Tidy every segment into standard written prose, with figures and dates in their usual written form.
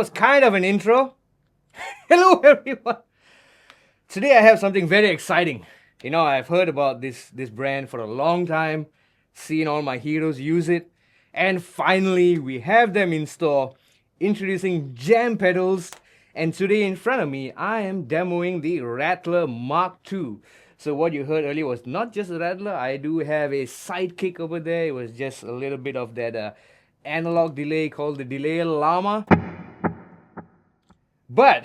was kind of an intro. Hello everyone. Today I have something very exciting. I've heard about this brand for a long time, seen all my heroes use it, and finally we have them in store, introducing jam pedals. And today in front of me, I am demoing the Rattler Mark II. So what you heard earlier was not just a Rattler. I do have a sidekick over there. It was just a little bit of that analog delay called the delay Llama. But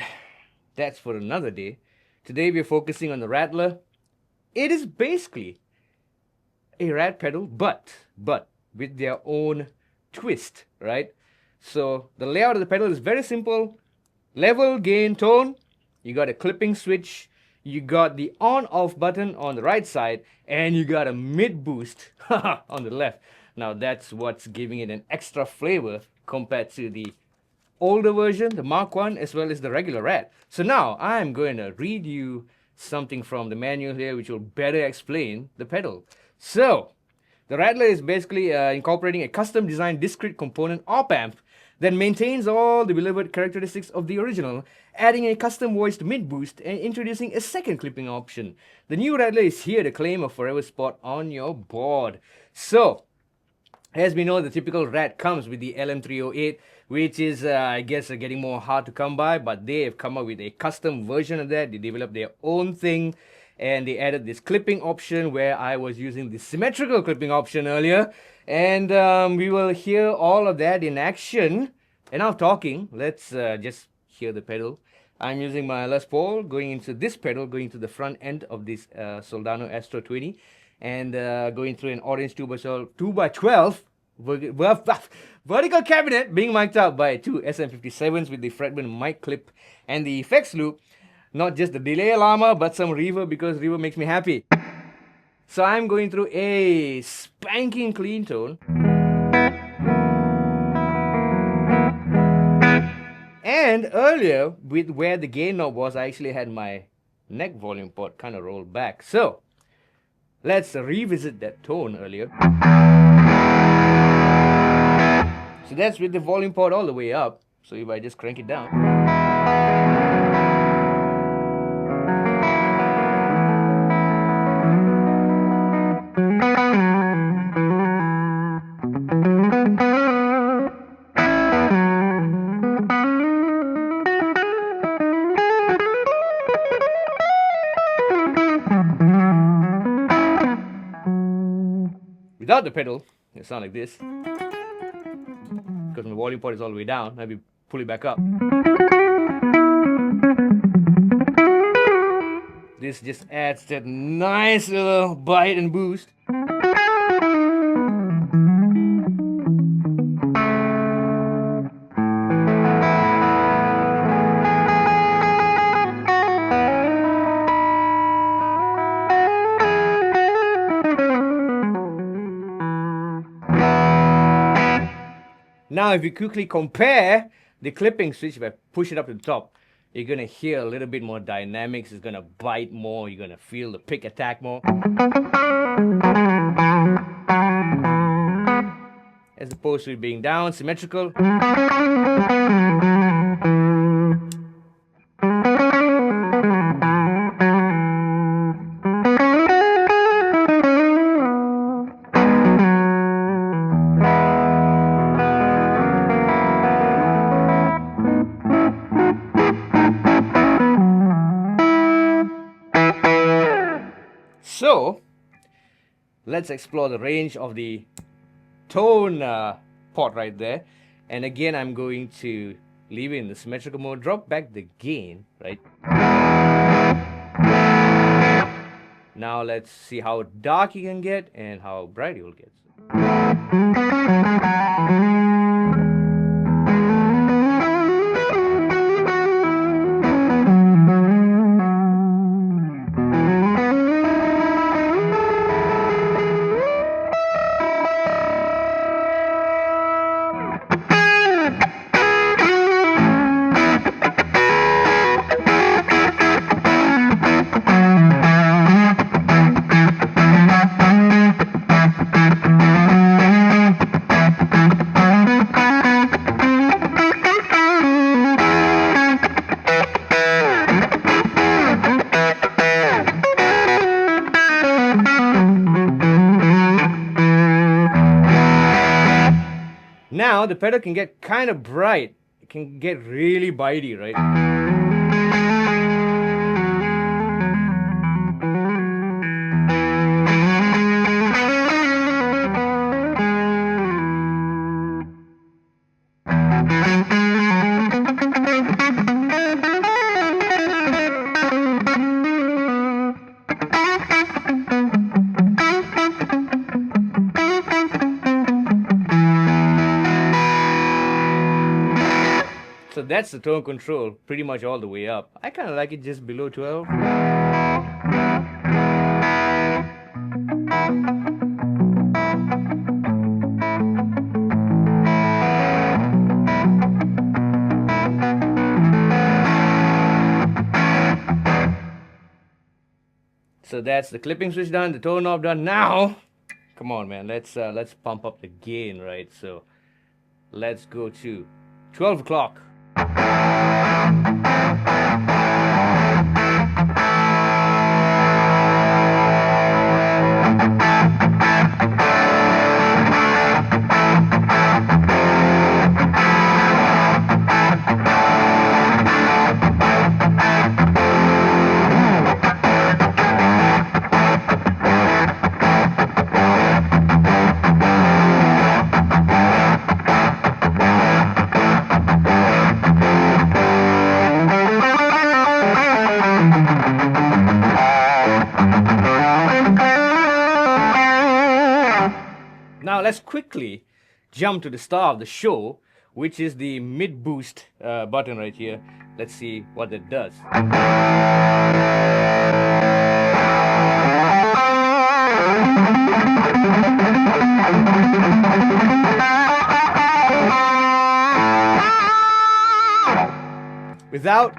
that's for another day. Today we're focusing on the Rattler. It is basically a rat pedal, but with their own twist, right? So the layout of the pedal is very simple. Level, gain, tone. You got a clipping switch. You got the on-off button on the right side, and you got a mid boost on the left. Now that's what's giving it an extra flavor compared to the older version, the Mark I, as well as the regular Rat. So now I'm going to read you something from the manual here which will better explain the pedal. So the Rattler is basically incorporating a custom designed discrete component op amp that maintains all the beloved characteristics of the original, adding a custom voiced mid boost and introducing a second clipping option. The new Rattler is here to claim a forever spot on your board. So as we know, the typical Rat comes with the LM308, which is, I guess, getting more hard to come by, but they have come up with a custom version of that. They developed their own thing, and they added this clipping option where I was using the symmetrical clipping option earlier. And we will hear all of that in action. And now talking, let's just hear the pedal. I'm using my Les Paul, going into this pedal, going to the front end of this Soldano Astro 20, and going through an orange 2x12 vertical cabinet being mic'd up by two SM57s with the Fredman mic clip and the effects loop. Not just the delay Llama, but some reverb, because reverb makes me happy. So I'm going through a spanking clean tone. And earlier, with where the gain knob was, I actually had my neck volume port kind of rolled back. So let's revisit that tone earlier. So that's with the volume port all the way up. So if I just crank it down. Without the pedal, it sounds like this. Because my volume port is all the way down, I'll be pull it back up. This just adds that nice little bite and boost. Now, if you quickly compare the clipping switch, if I push it up to the top, you're going to hear a little bit more dynamics. It's going to bite more. You're going to feel the pick attack more. As opposed to it being down, symmetrical. So let's explore the range of the tone port right there. And again, I'm going to leave it in the symmetrical mode, drop back the gain, right? Now let's see how dark you can get and how bright it will get. Now the pedal can get kind of bright. It can get really bitey, right? So that's the tone control pretty much all the way up. I kind of like it just below 12. So that's the clipping switch done, the tone knob done. Now, come on man, let's pump up the gain, right? So let's go to 12 o'clock. Now let's quickly jump to the star of the show, which is the mid boost button right here. Let's see what that does. Without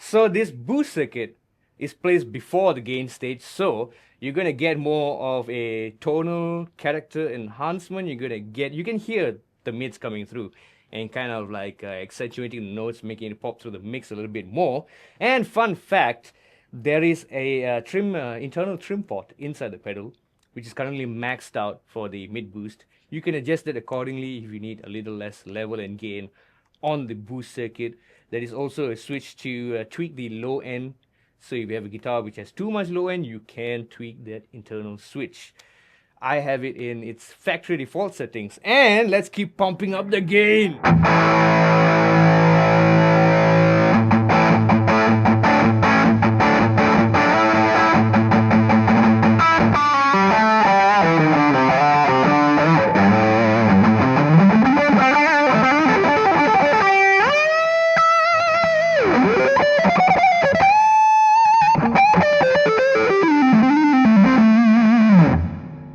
So this boost circuit is placed before the gain stage, so you're going to get more of a tonal character enhancement. You can hear the mids coming through and kind of like accentuating the notes, making it pop through the mix a little bit more. And fun fact, there is a internal trim port inside the pedal, which is currently maxed out for the mid boost. You can adjust it accordingly if you need a little less level and gain on the boost circuit. There is also a switch to tweak the low end. So if you have a guitar which has too much low end, you can tweak that internal switch. I have it in its factory default settings. And let's keep pumping up the gain.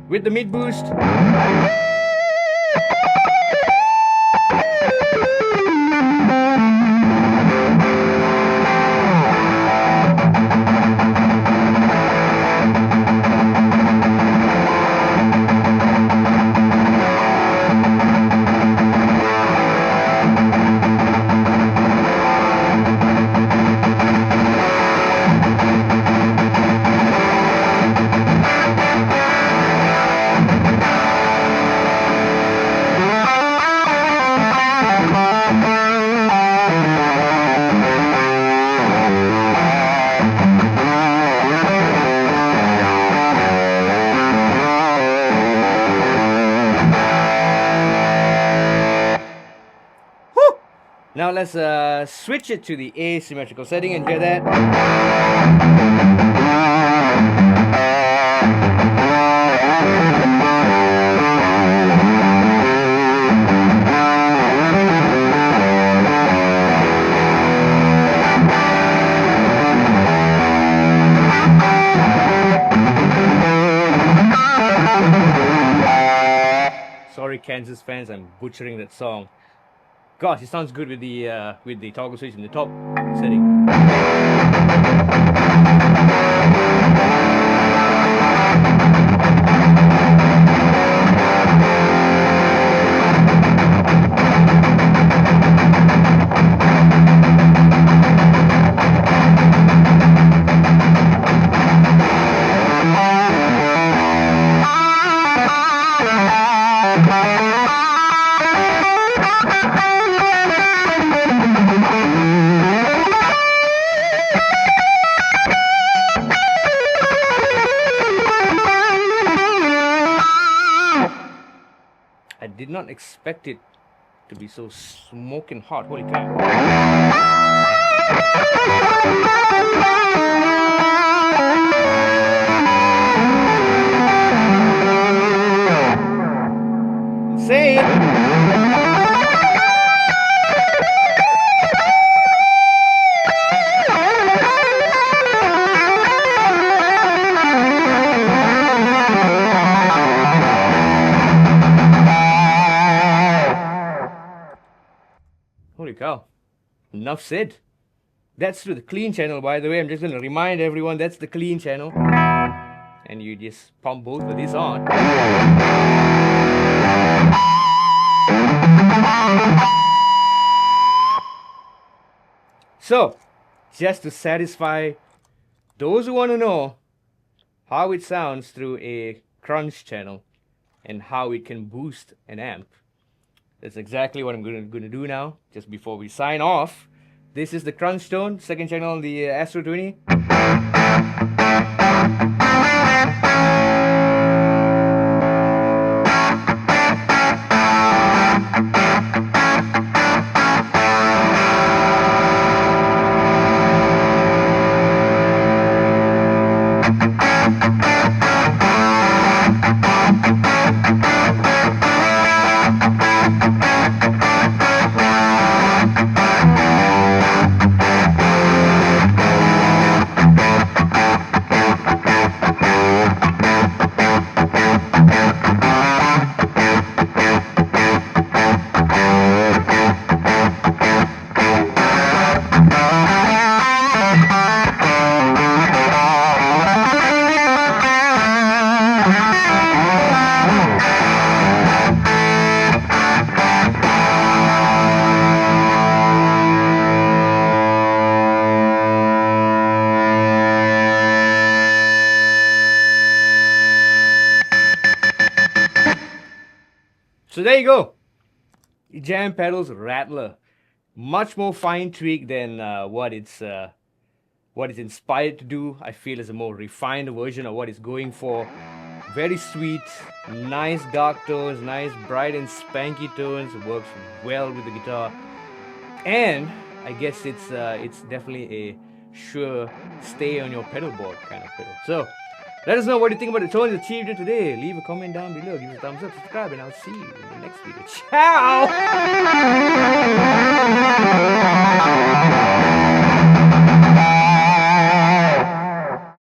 With the mid boost. Now let's switch it to the asymmetrical setting and hear that. Sorry, Kansas fans, I'm butchering that song. Gosh, it sounds good with the toggle switch in the top setting. did not expect it to be so smoking hot. Holy cow. Insane. Holy cow. Enough said. That's through the clean channel, by the way. I'm just going to remind everyone that's the clean channel. And you just pump both of these on. So, just to satisfy those who want to know how it sounds through a crunch channel and how it can boost an amp, that's exactly what I'm going to do now, just before we sign off. This is the crunch tone, second channel on the Astro 20. So there you go. Jam Pedals Rattler. Much more fine tweak than what it's inspired to do. I feel is a more refined version of what it's going for. Very sweet, nice dark tones, nice bright and spanky tones. It works well with the guitar. And I guess it's definitely a sure stay on your pedal board kind of pedal. So let us know what you think about the tones achieved today. Leave a comment down below, give us a thumbs up, subscribe, and I'll see you in the next video. Ciao!